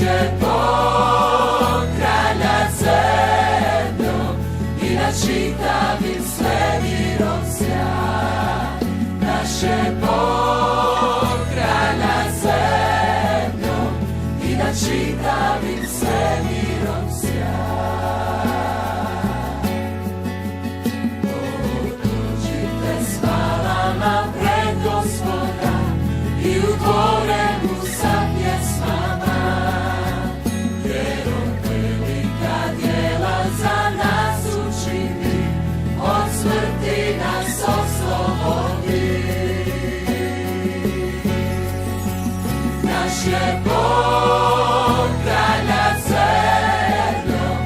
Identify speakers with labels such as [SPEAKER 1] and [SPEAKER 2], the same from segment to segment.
[SPEAKER 1] je Bog kralja zemljom i nad čitavim svemirom sjaj. Naš je Bog kralja zemljom i nad čitavim svemirom sjaj. Dođite s hvalama pred Gospoda i u dvore mu sa pjesmama, jer on velika djela za nas učini, od smrti nas oslobodi. Naš je Bog kralja zemljom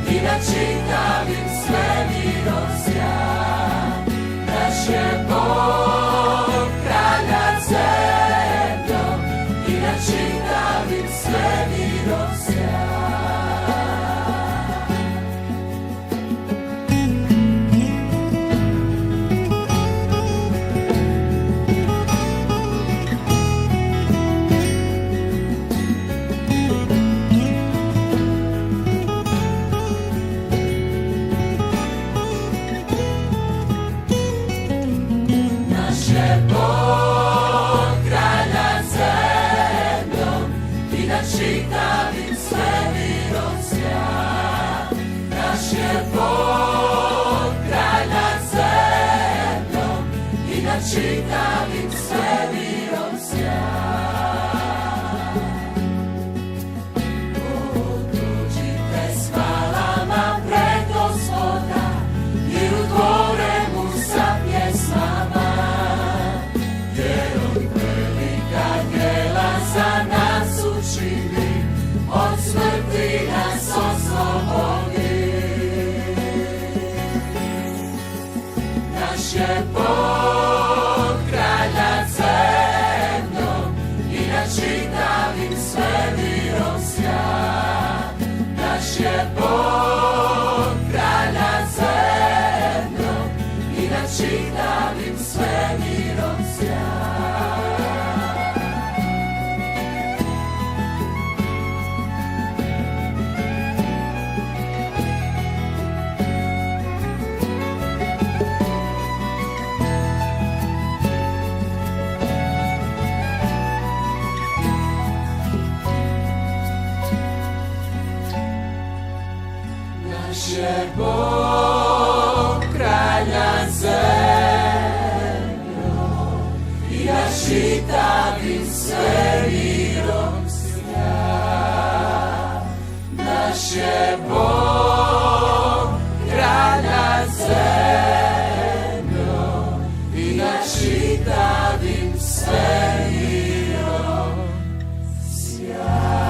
[SPEAKER 1] i nad čitavim svemirom sjaj. Naš je Bog kralja zemljom i nad čitavim svemirom sjaj. Naš je Bog kralja zemljom i nad čitavim svemirom sjaj. Naš je Bog kralja zemljom i nad čitavim svemirom sjaj. Dođite s hvalama pred Gospoda i u dvore mu sa pjesmama, jer on velika djela za nas učini, od smrti nas oslobodi. Naš je Bog kralja zemljom i nad čitavim svemirom sjaj. Naš je Bog kralja zemljom i nad čitavim svemirom sjaj. Naš je Bog kralja zemljom i nad čitavim svemirom sjaj. Naš je Bog kralja zemljom i nad čitavim svemirom sjaj.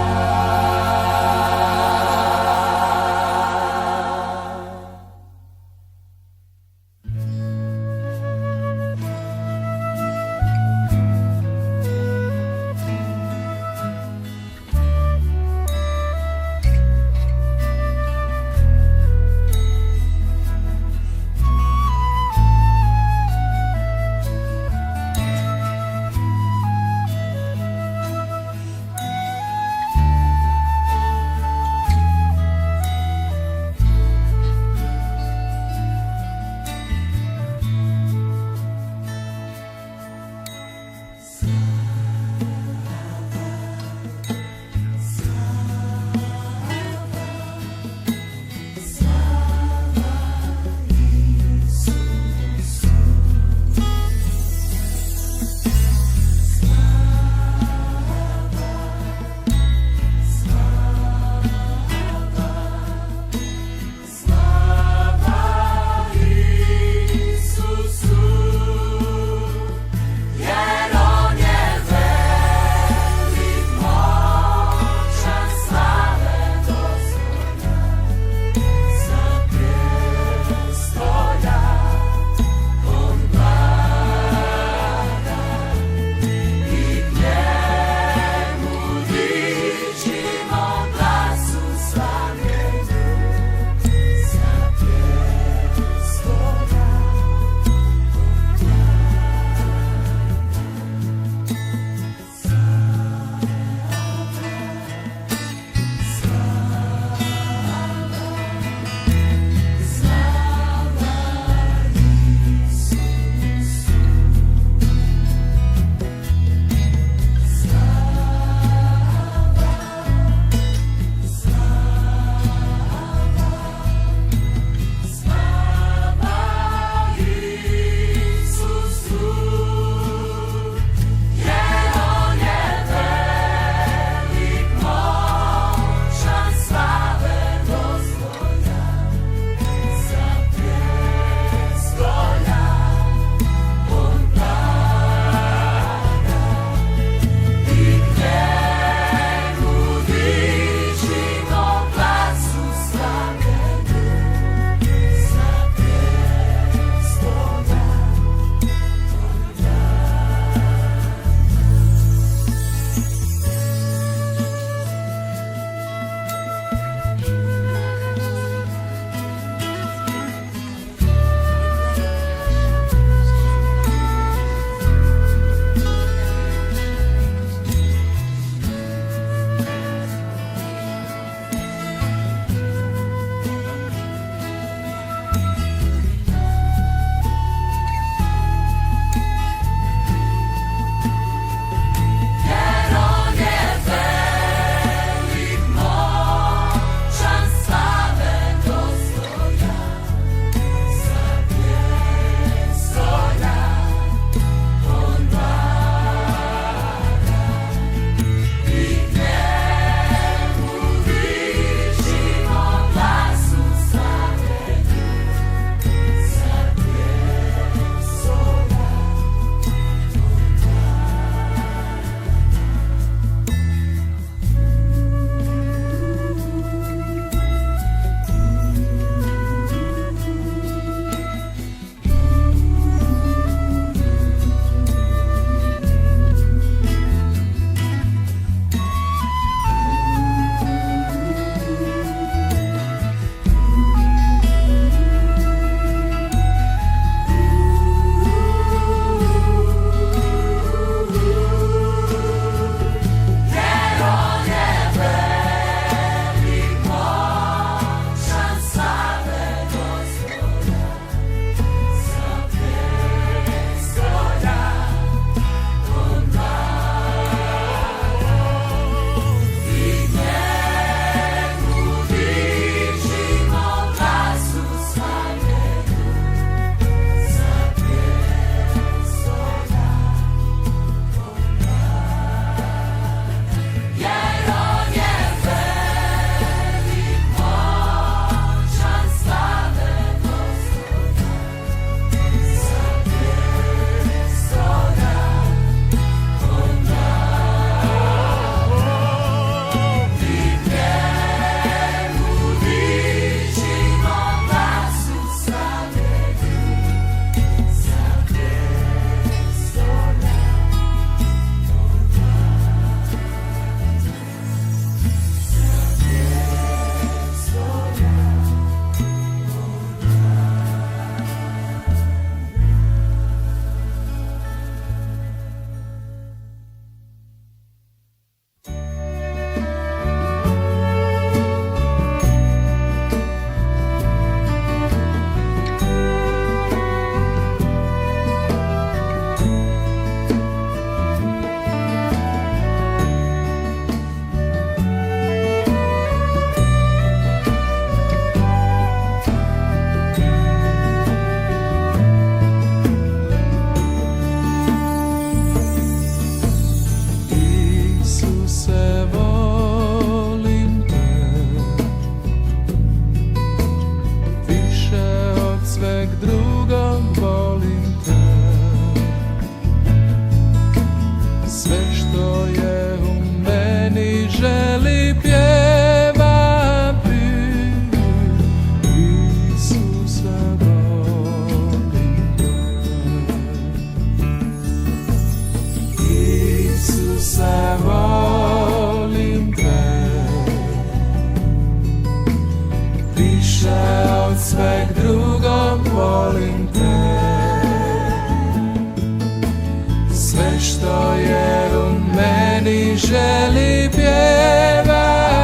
[SPEAKER 1] želi pjevati.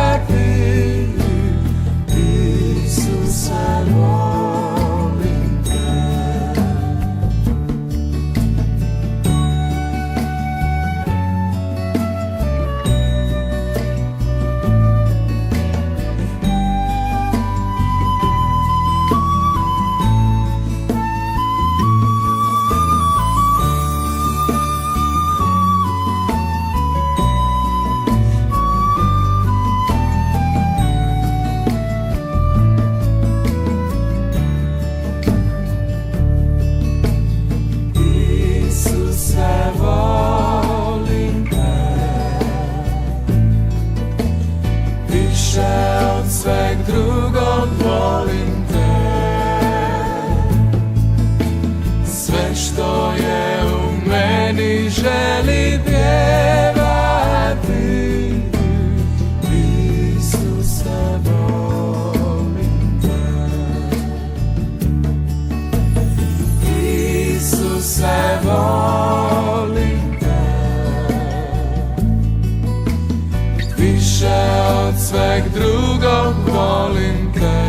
[SPEAKER 1] Isuse, volim te. Isuse, volim te. Više od sveg drugog volim te. Sve što je u meni želi pjevati. Isuse, volim te. Isuse, volim te. Više od sveg drugog volim te.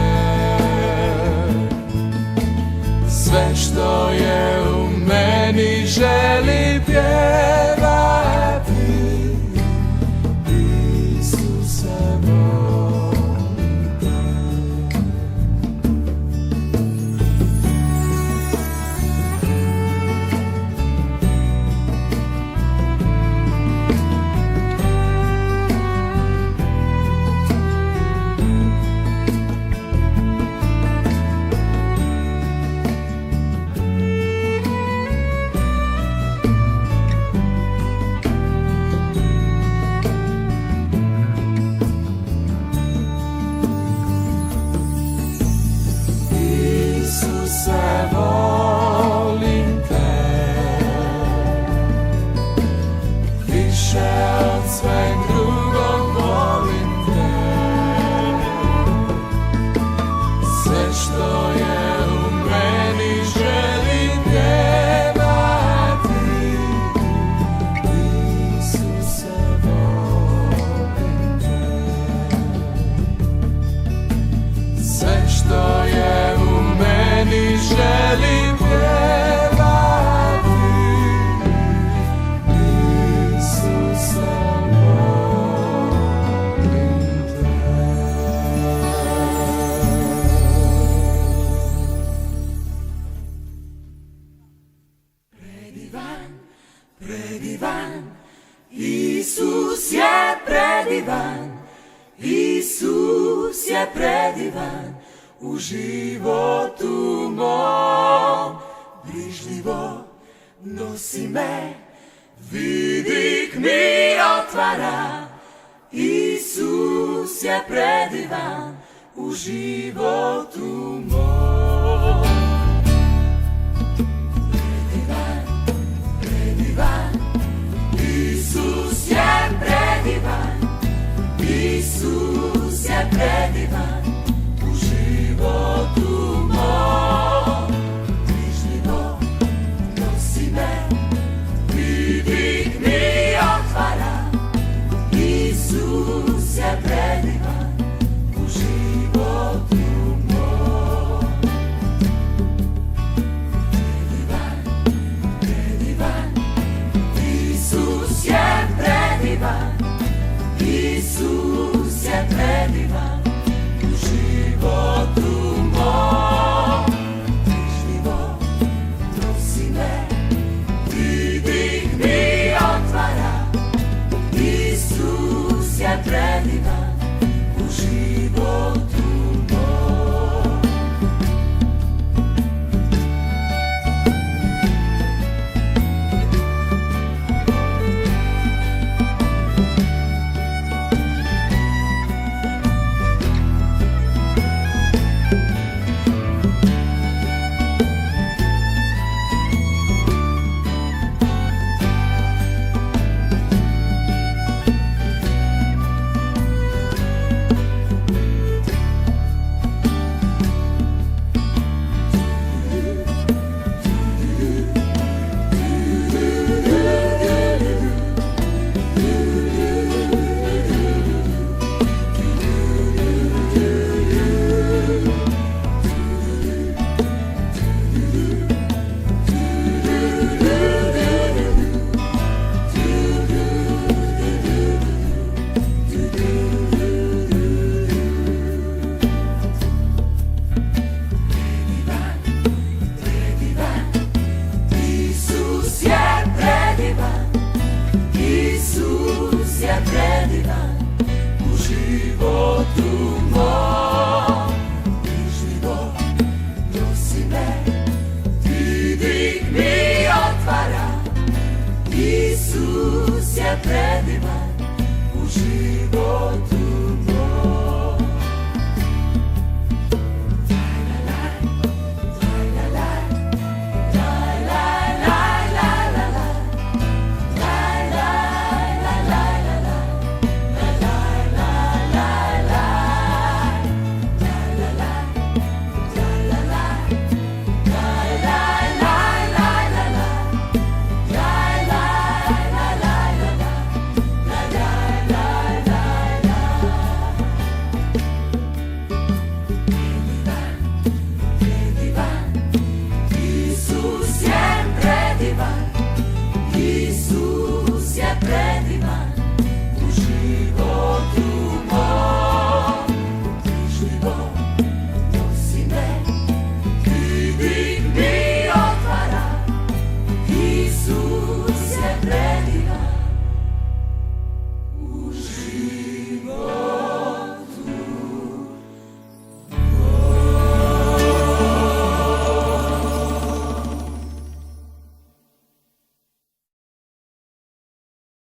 [SPEAKER 1] Sve što je u meni želi pjevati. Isuse, volim te. Isuse, volim te. Više od sveg drugog volim te. Sve što je u meni želi pjevati. Isuse, volim te. Sve što je u meni želi pjevati. Isuse, volim te. Predivan, predivan, Isus je predivan. Isus je predivan u životu mom. Brižljivo nosi me, vidik mi otvara. Isus je predivan u životu mom. Predivan, predivan, Isus je predivan. Isus je predivan u životu mom. Brižljivo nosi me, vidik mi otvara. Isus je predivan u životu mom. Predivan, predivan, Isus je predivan. Isus je predivan u životu mom. Brižljivo nosi me, vidik mi otvara. Isus je predivan u životu mom. predivan u životu mom. Ti život nosi me, ti dik mi otvara. Isus je predivan u životu